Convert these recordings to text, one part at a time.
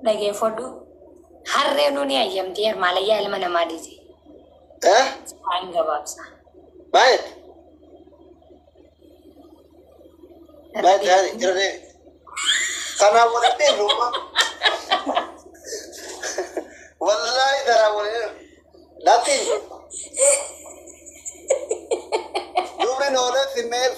Lagi foto. Hari ini ayam tiar malah ya ilmu nama di sini. Enggak bangsa. Baik. Baik jadi karena boleh di rumah. Wallahi darah boleh. Nanti. Dulu nolak simel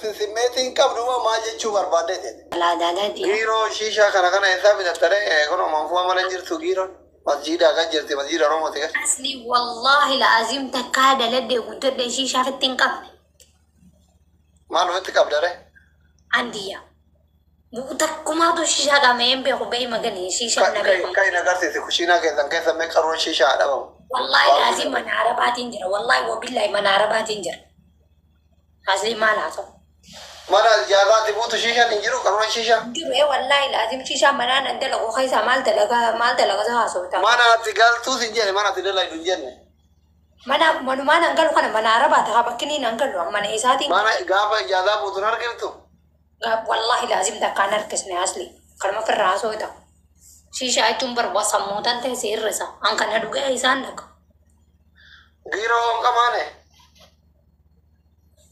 tingkap rumah maje cubar badai deh. Lah dah dia. Giro shisha karena esa bisa tere. Kalau mampu amalan jiru giro. Masjid agak jirti masjid orang mau tiga. Asli wallahi lazim takada lede udah deh shisha tingkap. Mana itu kap dare? Andia. Budak kuma tuh shisha kami embe aku bayi magani shisha nabi. Kain agar sih kucina ke tangke sampai karun shisha ada bang. Wallahi lazim manara batin jera. Wallahi wabillahi manara batin jera. Asli malah so. Mana jaga tibu tuh shisha ninjiru karun shisha. Jiru wallahi lazim shisha mana nanti lagu kaisa mal telaga sah so. Mana tinggal tuh sinjel mana tidak lagi dunjian nih. Mana anggal kan manara bat apa kini anggal lo mana isati. Mana gapa jaga butuh harga itu. Gap wallahi lazim tak kanar kesne asli. Karena pernah so itu. Shisha itu berbahasa mutan teh sirresa. Angkan haduga isan nak. Giro ka mana?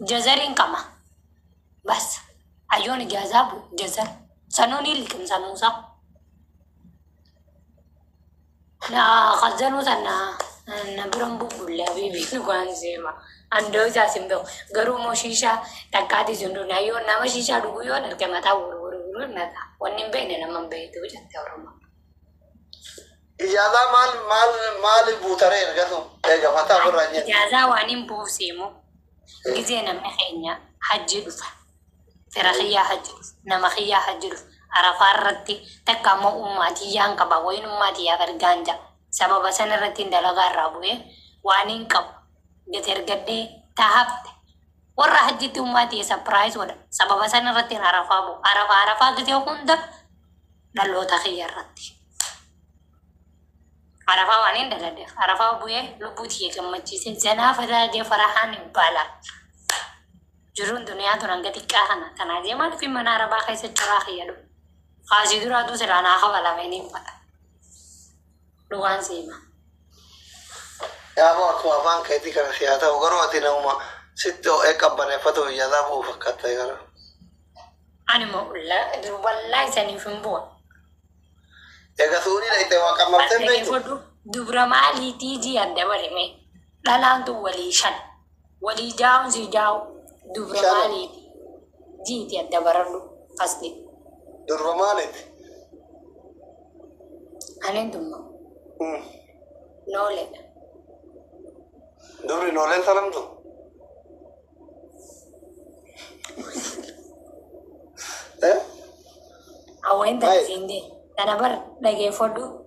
Jazarin kama. Bas. Ayon jazabu jazar. Sanoni likim sanusa. Na khazanu sana. Na biram bubulla bibi nukan sema. Ando jasim do. Garu mo shisha takati jundu na yo nama shisha dugu yo nar kema ta uru nata. Wanim bene na mambe itu jatte orama. Ijaza mal butare erga tu. Ega mata kuranya. Ijaza wanim busimo. Gize na mehenya hajji dufa. Terakhia hajji. Nama khia hajji. Arafarratti takamo ummati yang kabawain ummati ya ganja. Sababa sana ratin dalaga rabuye wanin kab. Geter gede tahap. Warra hajji tu ummati surprise wada. Sababa sana ratin arafabu. Arafa gede okunda. Dalo takhia ratti. Arafa wanin dalade. Arafa buye lubuti gammachi se jana fada de farahan bala. Jurun dunia tu nangga tikahana. Kana je mal fi manara ba khaise tarahi yadu. Khazi dura tu se rana khabala menim pata. Luan sima. Ya mau aku abang kaiti kana siata ugaro atina uma sitto ekabane fato yada bu fakata yaro. Ani mo ulla wallahi sani fumbo. Ega suri la ite wa kamar tembe fodu dubra mali tiji adda bare me. Dalantu wali shan. Wali jaun si jaun. Dubra mali jiti adda baralu asli. Durba malit. Anen tumma. Nole. Duri nolen salam tu. Awen da sinde. Tanabar lagi fodu.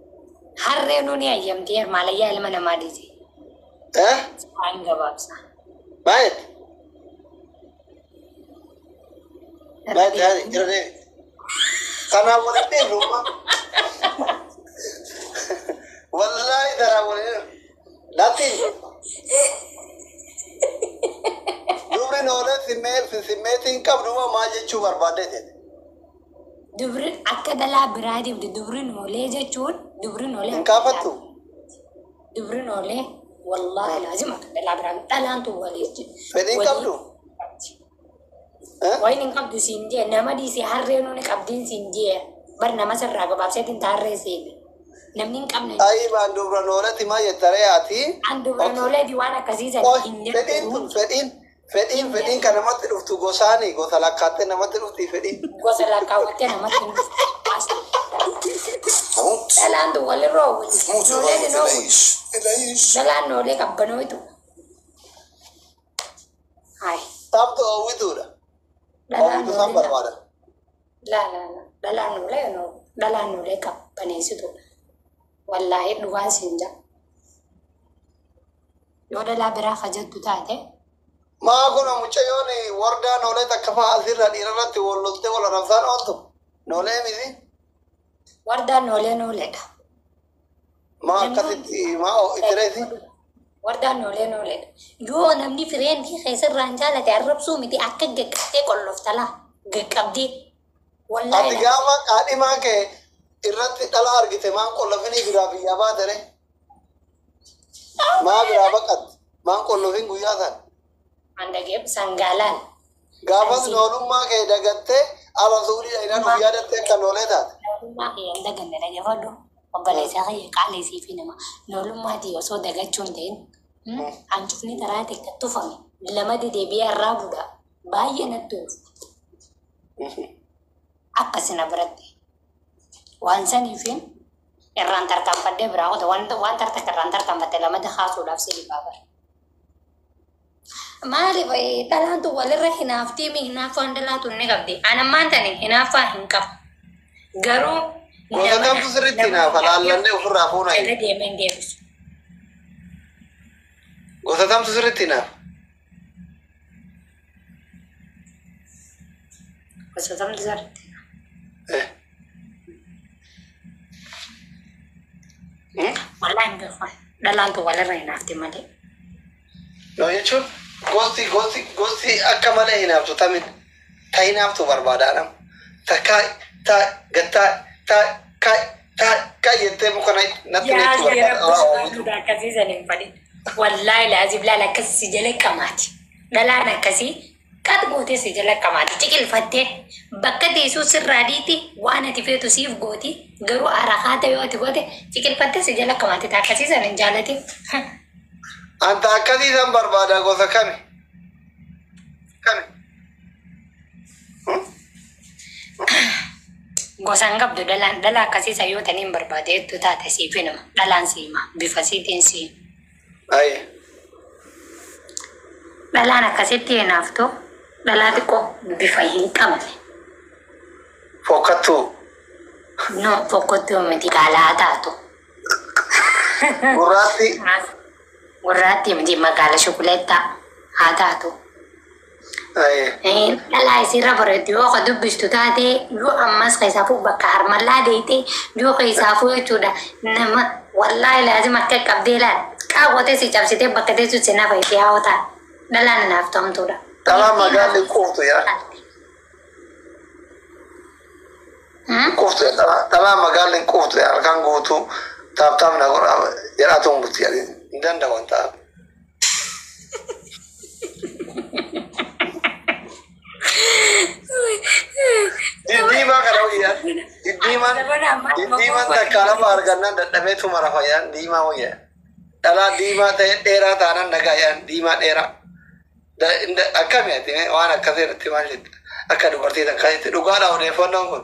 Hari ini ayam tiar malah ya ilmu nama di sini. Enggak bangsa. Baik. Baik jadi karena boleh di rumah. Wallahi darah boleh. Nanti. Dulu nolak simel tingkap rumah maje cubar badai deh. Dubrin akadalah berada di dubrin oleh jacun dubrin oleh. Apa tu? Dubrin oleh, wallahi lazim akadalah berada. Talan tu wali. Tingkap tu. Wah ini kap di sini. Nama di si hari ini kap di sini. Bernama serraga babsa tintarre sih. Namnin kap nih. Ayi bandu branole tima yetare ati. Andu branole di wana kasih saya. Fedin karena mati uftu gosani gosala kate nama mati ufti fedin. Gosala kawatnya nama mati. Dalan tu wali roh. Nole di no. Dalan nole kap bano itu. Hai. Tam tu awi tu dah. Awi tu sambar wada. Dalan nole kap bani itu. Wallahi duan sinja. Yoda la bera khajat tu tade. Ma kuna muchayoni warda nole takafa azir di rati wolotte wala ramzan onto. Nole mizi. Warda nole. Ma kasiti ma o itrezi. Warda nole. Yo namni friend ki khaisar ranjala te arab su miti akak gekte kollof tala. Gekabdi. Wallahi. Ati gama kadi ma ke irratti dhala argite maan qollofini biraa biyyaa baatare maa biraa baqat maan qollofin guyyaa san Andage sanggalan. gaafas noolummaa kee dagattee ala suudii ina nu yaadattee akka noolee taate Noolummaa kee hin daganne dhaggeeffadhu. Obboleessaa kee qaalesii fi nama noolummaatii osoo dagachuun ta'in hancufni taraa ta'e tufame lama dedeebi'ee irraa buudha baay'ee natti ulfu. Akkasina biratti waan saniifin irraan tarkaanfadhee biraa qote waan irraan tarkaanfatte lamada haasuudhaaf si dhibaa bara. Maaliif dhalaantu walirra hinaaftii hinaafaan dhalaatu inni qabdi. Anammaan tani hinaafaa hin qabu. Garuu gosa kamtu sirriitti hinaafa laallannee ofirraa fuuna jala deemee hin deebisu. gosa kamtu sirriitti hinaafa Gosoota sirriitti. Walaa hin beeku. Dhalaantu walirra hinaafti malee. no jechuun gosti akka malee hinaaftu tamin ta hinaaftu barbaadaadham ta gattaa jettee muka natti neetu barbaada akkasiisan hin fadhin. Wallaahi laazib laala akkasii si jala qamaati. Dhalaan akkasii qat gootee si jala qamaati. Ciqilfattee bakka teessoo sirraa dhiiti waan ati feetu siif gooti garuu arakaa ta'e yoo ati goote ciqilfattee si jala qamaati. Akkasiisan hin jaalatin. anta akkasiisan barbaada gosa kami Gosaan qabdu dhala akkasiisa yoo taniin barbaade hedduu taate siif nama dhalaan siima bifa siitiin siima. aye Dhalaan akkasitti hinaaftu dhalaa xiqqoo bifa hin qabne. fokkattuu No, fokkottuu miti qaalaa taatu. gurraatti Gurraatti miti magaala shukuleettaa haa taatu. aye Dhalaa isirra bareedu yoo ka dubbistu taate yoo ammas keessaafuu bakka harmallaa deeyte yoo keessaafuu jechuudha nama wallaahi laazim akka qabdee laal qaawwatee si cabsitee bakka teessu si nafa itti haawwataa dhalaan hinaaf ta'amtuudha. dhalaa magaalli quuftu yaa quuftu dhalaa magaalli quuftu yaa halkan guutuu taaptaaf na godhaa jedhaa tuun bulti yaa hin danda'u ta'a diddiimaa kana wayyaa diddiimaan takkaa lafa argannaan dadhabeetu mara fayyaan diimaa wayyaa dhalaa diimaa ta'e dheeraa taanan nagaa yaan diimaa dheeraa akkami ati waan akkasii irratti maal jette akka dubartii akkasitti dhugaadha odeeffannoon kun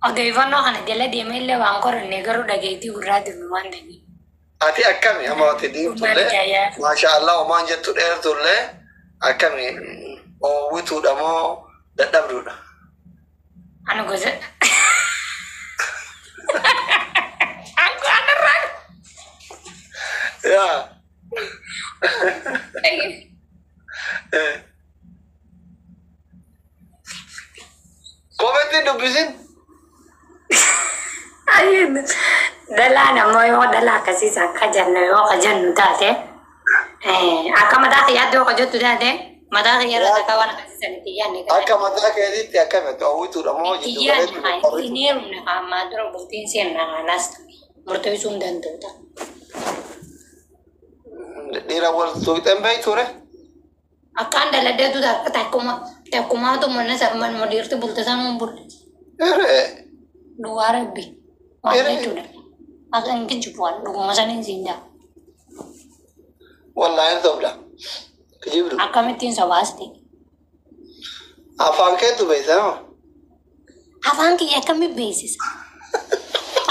Odeeffannoo kana jala deemee illee waan qoranne garuu dhageettii gurraa dirnu waan dhagee. ati akkami amma ati diimtullee maasha Allah homaan jettu dheertullee akkami oowwituudha moo dadhabduudha Anu gosa. Aku aneran. yaa kometti dubbisin Ayun. Dala namoo yoo dala akkasiisa akka jannu yoo ka jannu taate akka mataa kiyyaatti yoo ka jettu taate mataa kiyyarra takka waan akkasiisan itti yaadne akka mataa keetiitti akkamitti oowwituudha moo itti jiddu yaadne galeetti itti neerumne ammaa dura bultiin seenna kanaas murteessuu hin danda'u ta'a. dhiira wal tuuxeen beekture Akkaan daladdeetu takkumaatu manna dhiirti bulte sanuun bulle. Duwwaa rabbi. Waan jechuudha. Akka hin kijjibu waan dhuguma saniin siin jaa. wallaahin sobla kijibdu Akkamittiin sobaasti. afaan keetu beeksama Afaan kiyya akkamitti beeksisa?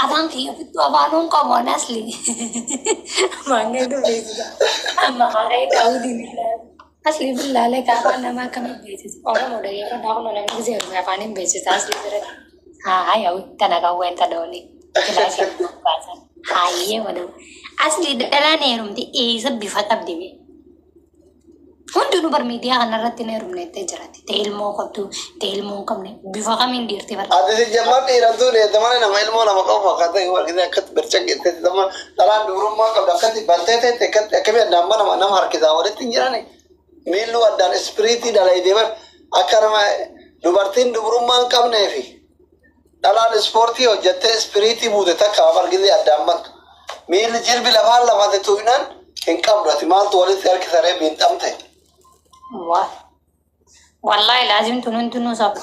Afaan kiyya fittuu afaanuun qabu asli. Afaan keetu beeksisa. Amma haadha daawudiin asli billaalee afaan namaa akkamitti beeksisa? Oromoo dhageeffaa daakuma namni gisee hirmee afaaniin beeksisa asli biratti. Haa yaa'u tana qawween tadooni. Kilaasii baasan. Hayyee waduu. Asli dhalaan heerumti eessa bifa qabdi bee. Hundinuu barmiidiyaa kanarratti na heerumneettee jirati. Ta'e ilmoo qabdu, ta'e ilmoo hin qabne bifa kamiin dhiirti bara. ati si jammaa dhiirantuu neetamane nama ilmoo nama qabu fakkaata warqisee akkatti bircaqeessee nama dhalaan dubrummaa qabdu akkatti baltee teette akkatti akkamii addaan banama nama harkisaa walitti hin jirani miilluu addaan ispiriitii dhalaa deeman akka nama dubartiin dubrummaa hin qabneefi Dhalaan ispoortii hojjettee ispiriitii buute takka amargillee addaan bantu. Miilli jilbi lafaan lafate tuuynaan hin qabdu ati maaltu walitti harkisaree miidhamte. Wallahi laazim tunuu sabu.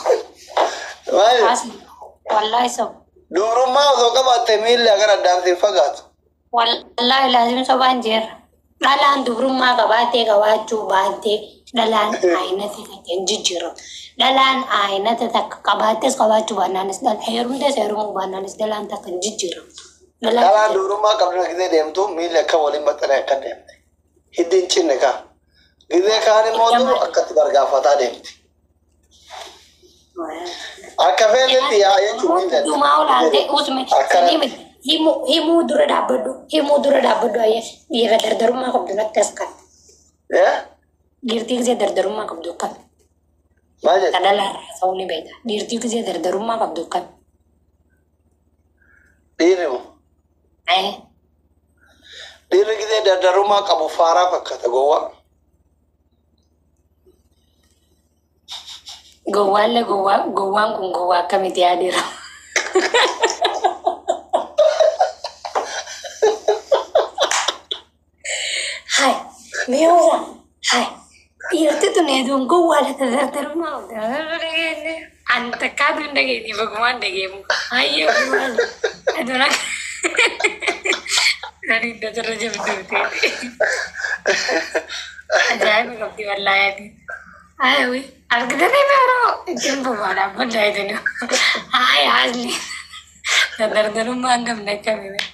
Wallahi sabu. Dubrummaa osoo qabaatte miilli agar addaan siin fagaatu. Wallahi laazim sobaan jeera. Dhalaan dubrummaa qabaachuu baattee dhalaan aynate takka hin jijjiiramu. Dhalaan aynate takka qabaachuu baannaanis heerumtees heerumuu baannaanis dhalaan takka hin jijjiiramu. Dhalaan dubrummaa qabdina gisee deemtu miilli akka waliin maxxanee akka deemte. Hiddi hin cinne kaa. Gisee kaan immoo akkatti gargaafataa deemti. Akka feetetti yaa jechuun miilli. Dumaa olaantee usme himuu dura dhaabbadhu ayyee dhiira dardarummaa qabdu natti as kan. Dhiirtii gisee dardarummaa qabdu akkam. Maal jedhu? Dhalaarraa ta'uu ni beekta. Dhiirtii gisee dardarummaa qabdu akkam. Dhiirri moo? Dhiirri gisee dardarummaa qabu faaraa fakkaata gowwaa. Gowwaallee gowwaan kun gowwaa akkamitti yaadira? Hai, mi'oosa. Hai, dhiirti tun eeduun gowwaadha dardarummaa qabda. Anta kaatu hin dhageeni bagumaan dhageemu. Hayyee gowwaan. Aduun akka. Nani iddoo irra jabduute. Ajaa'iba qabdi wallaahi. Ayi, argitanii meeroo ittiin bobaadhaan booda jedhanii. Hayi haasni. Dardarummaa hin qabne akkamii.